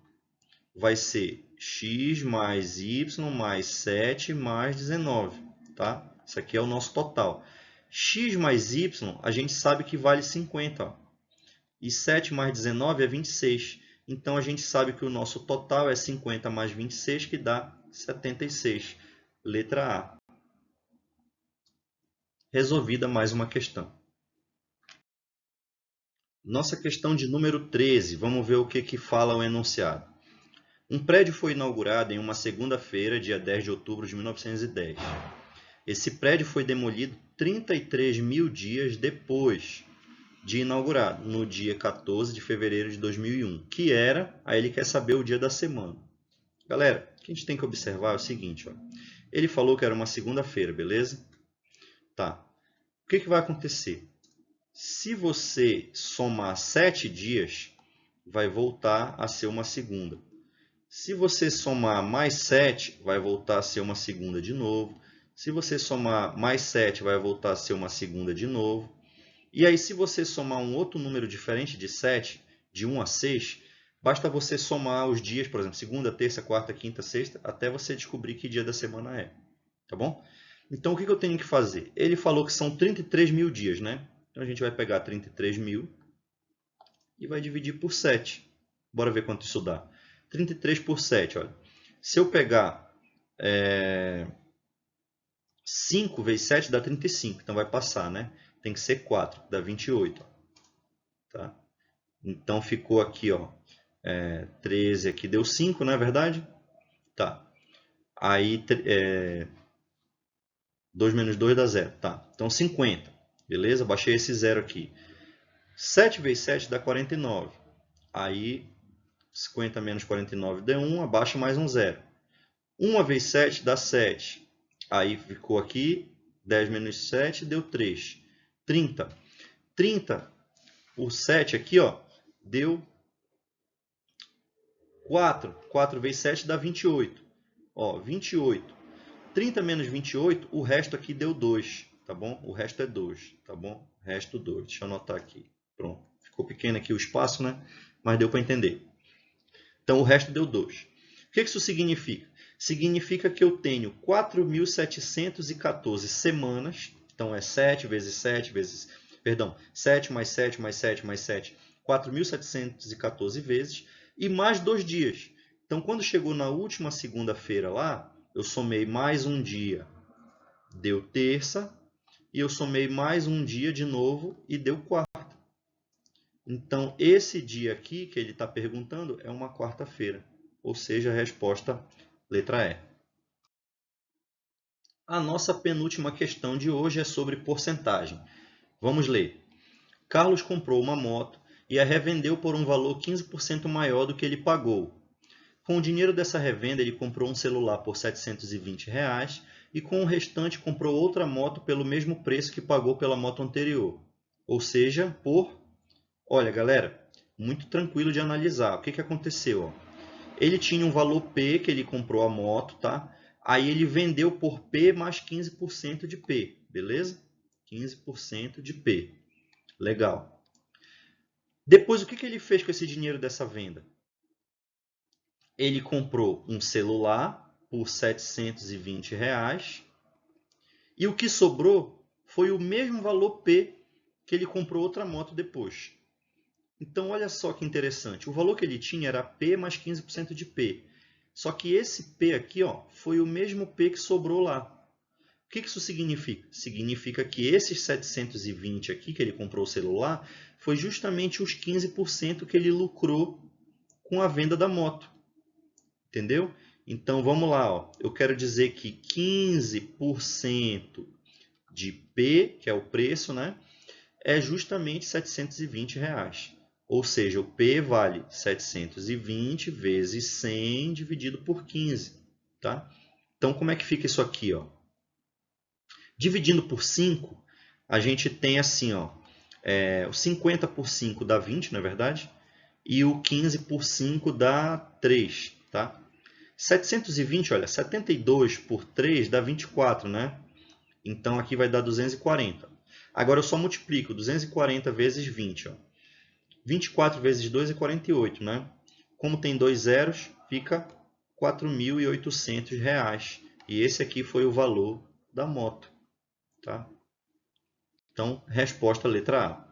vai ser X mais Y mais 7 mais 19. Tá? Isso aqui é o nosso total. X mais Y, a gente sabe que vale 50. Ó. E 7 mais 19 é 26. Então, a gente sabe que o nosso total é 50 mais 26, que dá 76. Letra A. Resolvida mais uma questão. Nossa questão de número 13. Vamos ver o que fala o enunciado. Um prédio foi inaugurado em uma segunda-feira, dia 10 de outubro de 1910. Esse prédio foi demolido 33 mil dias depois de inaugurado, no dia 14 de fevereiro de 2001, que era, aí ele quer saber o dia da semana. Galera, o que a gente tem que observar é o seguinte, ó. Ele falou que era uma segunda-feira, beleza? Tá. O que vai acontecer? Se você somar 7 dias, vai voltar a ser uma segunda. Se você somar mais 7, vai voltar a ser uma segunda de novo. Se você somar mais 7, vai voltar a ser uma segunda de novo. E aí, se você somar um outro número diferente de 7, de 1 a 6, basta você somar os dias, por exemplo, segunda, terça, quarta, quinta, sexta, até você descobrir que dia da semana é. Tá bom? Então, o que eu tenho que fazer? Ele falou que são 33 mil dias, né? Então, a gente vai pegar 33 mil e vai dividir por 7. Bora ver quanto isso dá. 33 por 7, olha. Se eu pegar 5 vezes 7 dá 35, então vai passar, né? Tem que ser 4, dá 28. Tá? Então ficou aqui, ó, 13 aqui deu 5, não é verdade? Tá. Aí 2 menos 2 dá 0. Tá. Então 50. Beleza? Baixei esse 0 aqui. 7 vezes 7 dá 49. Aí 50 menos 49 deu 1, abaixa mais um 0. 1 vezes 7 dá 7. Aí ficou aqui, 10 menos 7 deu 3. 30. 30 por 7 aqui, ó, deu 4. 4 vezes 7 dá 28. Ó, 28. 30 menos 28, o resto aqui deu 2, tá bom? O resto é 2, tá bom? Resto 2. Deixa eu anotar aqui. Pronto. Ficou pequeno aqui o espaço, né? Mas deu para entender. Então, o resto deu 2. O que isso significa? Significa que eu tenho 4.714 semanas. Então, é 7 vezes 7 vezes... Perdão, 7 mais 7 mais 7 mais 7. 4.714 vezes. E mais 2 dias. Então, quando chegou na última segunda-feira lá, eu somei mais um dia, deu terça. E eu somei mais um dia de novo e deu quarta. Então, esse dia aqui que ele está perguntando é uma quarta-feira. Ou seja, a resposta letra E. A nossa penúltima questão de hoje é sobre porcentagem. Vamos ler. Carlos comprou uma moto e a revendeu por um valor 15% maior do que ele pagou. Com o dinheiro dessa revenda, ele comprou um celular por R$ 720 reais, e com o restante comprou outra moto pelo mesmo preço que pagou pela moto anterior. Ou seja, por... Olha, galera, muito tranquilo de analisar. O que aconteceu? Ele tinha um valor P que ele comprou a moto, tá? Aí ele vendeu por P mais 15% de P, beleza? 15% de P. Legal. Depois, o que ele fez com esse dinheiro dessa venda? Ele comprou um celular por R$ 720 reais, e o que sobrou foi o mesmo valor P que ele comprou outra moto depois. Então, olha só que interessante. O valor que ele tinha era P mais 15% de P. Só que esse P aqui, ó, foi o mesmo P que sobrou lá. O que isso significa? Significa que esses 720 aqui que ele comprou o celular foi justamente os 15% que ele lucrou com a venda da moto. Entendeu? Então, vamos lá. Ó. Eu quero dizer que 15% de P, que é o preço, né, é justamente R$ 720 reais. Ou seja, o P vale 720 vezes 100 dividido por 15. Tá? Então, como é que fica isso aqui? Ó? Dividindo por 5, a gente tem assim, ó, o 50 por 5 dá 20, não é verdade? E o 15 por 5 dá 3. Tá? 720, olha, 72 por 3 dá 24, né? Então, aqui vai dar 240. Agora, eu só multiplico 240 vezes 20. Ó. 24 vezes 2 é 48, né? Como tem dois zeros, fica R$ 4.800. E esse aqui foi o valor da moto. Tá? Então, resposta letra A.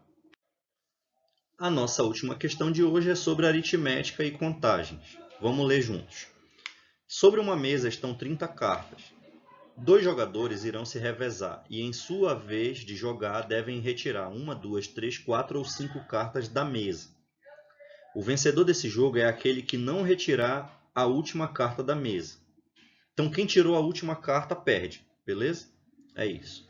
A nossa última questão de hoje é sobre aritmética e contagens. Vamos ler juntos. Sobre uma mesa estão 30 cartas. 2 jogadores irão se revezar e, em sua vez de jogar, devem retirar 1, 2, 3, 4 ou 5 cartas da mesa. O vencedor desse jogo é aquele que não retirar a última carta da mesa. Então, quem tirou a última carta perde, beleza? É isso.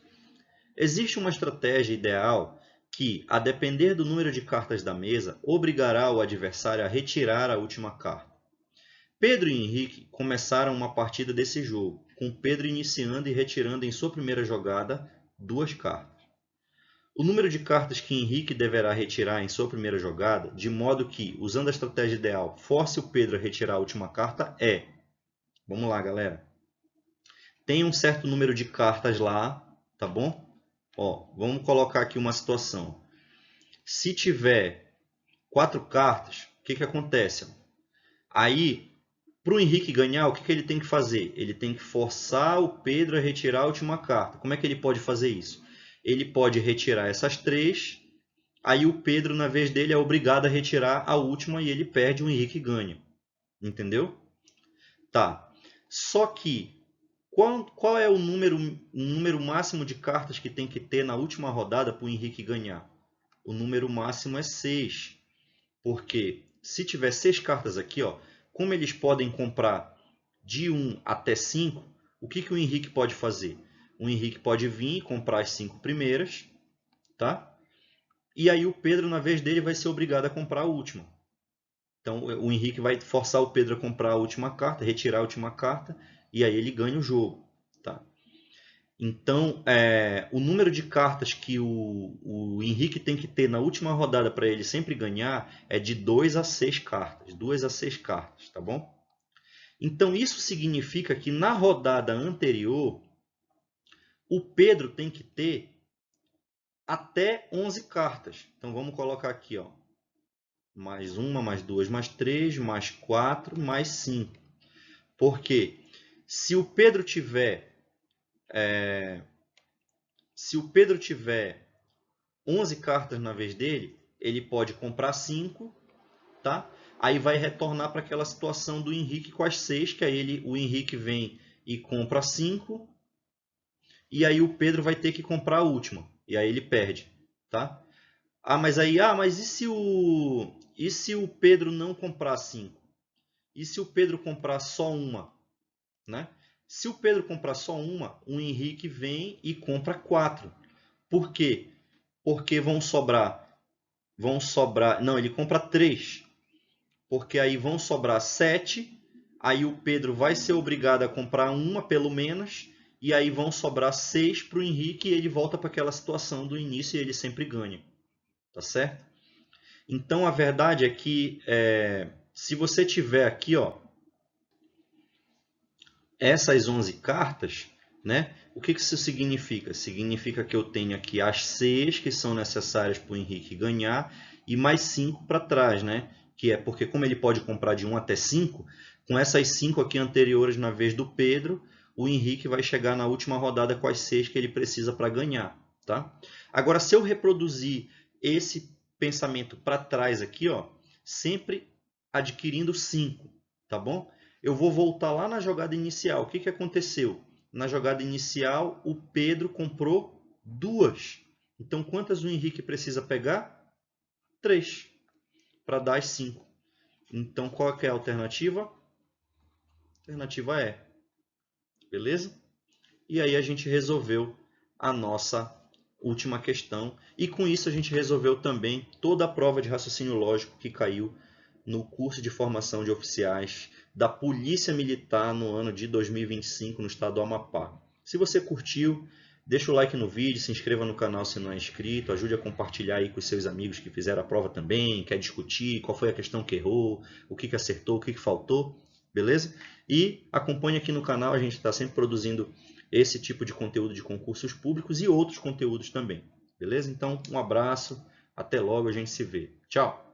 Existe uma estratégia ideal que, a depender do número de cartas da mesa, obrigará o adversário a retirar a última carta. Pedro e Henrique começaram uma partida desse jogo, com Pedro iniciando e retirando em sua primeira jogada 2 cartas. O número de cartas que Henrique deverá retirar em sua primeira jogada, de modo que, usando a estratégia ideal, force o Pedro a retirar a última carta é... Vamos lá, galera. Tem um certo número de cartas lá, tá bom? Ó, vamos colocar aqui uma situação. Se tiver 4 cartas, o que acontece? Aí, para o Henrique ganhar, o que ele tem que fazer? Ele tem que forçar o Pedro a retirar a última carta. Como é que ele pode fazer isso? Ele pode retirar essas 3, aí o Pedro, na vez dele, é obrigado a retirar a última e ele perde, o Henrique ganha. Entendeu? Tá. Só que, qual é o número máximo de cartas que tem que ter na última rodada para o Henrique ganhar? O número máximo é 6. Porque se tiver 6 cartas aqui, ó, como eles podem comprar de 1 até 5, o que o Henrique pode fazer? O Henrique pode vir e comprar as 5 primeiras, tá? E aí o Pedro, na vez dele, vai ser obrigado a comprar a última. Então o Henrique vai forçar o Pedro a comprar a última carta, retirar a última carta, e aí ele ganha o jogo, tá? Então, o número de cartas que o Henrique tem que ter na última rodada para ele sempre ganhar é de 2 a 6 cartas. 2 a 6 cartas, tá bom? Então, isso significa que na rodada anterior, o Pedro tem que ter até 11 cartas. Então, vamos colocar aqui, ó. Mais uma, mais duas, mais 3, mais 4, mais 5. Porque se o Pedro tiver... Se o Pedro tiver 11 cartas na vez dele, ele pode comprar 5, tá? Aí vai retornar para aquela situação do Henrique com as 6, que aí o Henrique vem e compra 5, e aí o Pedro vai ter que comprar a última, e aí ele perde, tá? Mas e se o Pedro não comprar 5? E se o Pedro comprar só uma, né? Se o Pedro comprar só uma, o Henrique vem e compra 4. Por quê? Porque vão sobrar... Não, ele compra 3. Porque aí vão sobrar 7. Aí o Pedro vai ser obrigado a comprar uma, pelo menos. E aí vão sobrar 6 para o Henrique e ele volta para aquela situação do início e ele sempre ganha. Tá certo? Então a verdade é que se você tiver aqui, ó, essas 11 cartas, né? O que isso significa? Significa que eu tenho aqui as 6 que são necessárias para o Henrique ganhar e mais 5 para trás, né? Que é porque como ele pode comprar de 1 até 5, com essas 5 aqui anteriores na vez do Pedro, o Henrique vai chegar na última rodada com as 6 que ele precisa para ganhar, tá? Agora, se eu reproduzir esse pensamento para trás aqui, ó, sempre adquirindo 5, tá bom? Eu vou voltar lá na jogada inicial. O que aconteceu? Na jogada inicial, o Pedro comprou 2. Então, quantas o Henrique precisa pegar? 3. Para dar as 5. Então, qual é a alternativa? A alternativa é. Beleza? E aí a gente resolveu a nossa última questão. E com isso a gente resolveu também toda a prova de raciocínio lógico que caiu no curso de formação de oficiais da Polícia Militar no ano de 2025 no estado do Amapá. Se você curtiu, deixa o like no vídeo, se inscreva no canal se não é inscrito, ajude a compartilhar aí com os seus amigos que fizeram a prova também, quer discutir qual foi a questão que errou, o que acertou, o que faltou, beleza? E acompanhe aqui no canal, a gente está sempre produzindo esse tipo de conteúdo de concursos públicos e outros conteúdos também, beleza? Então, um abraço, até logo, a gente se vê. Tchau!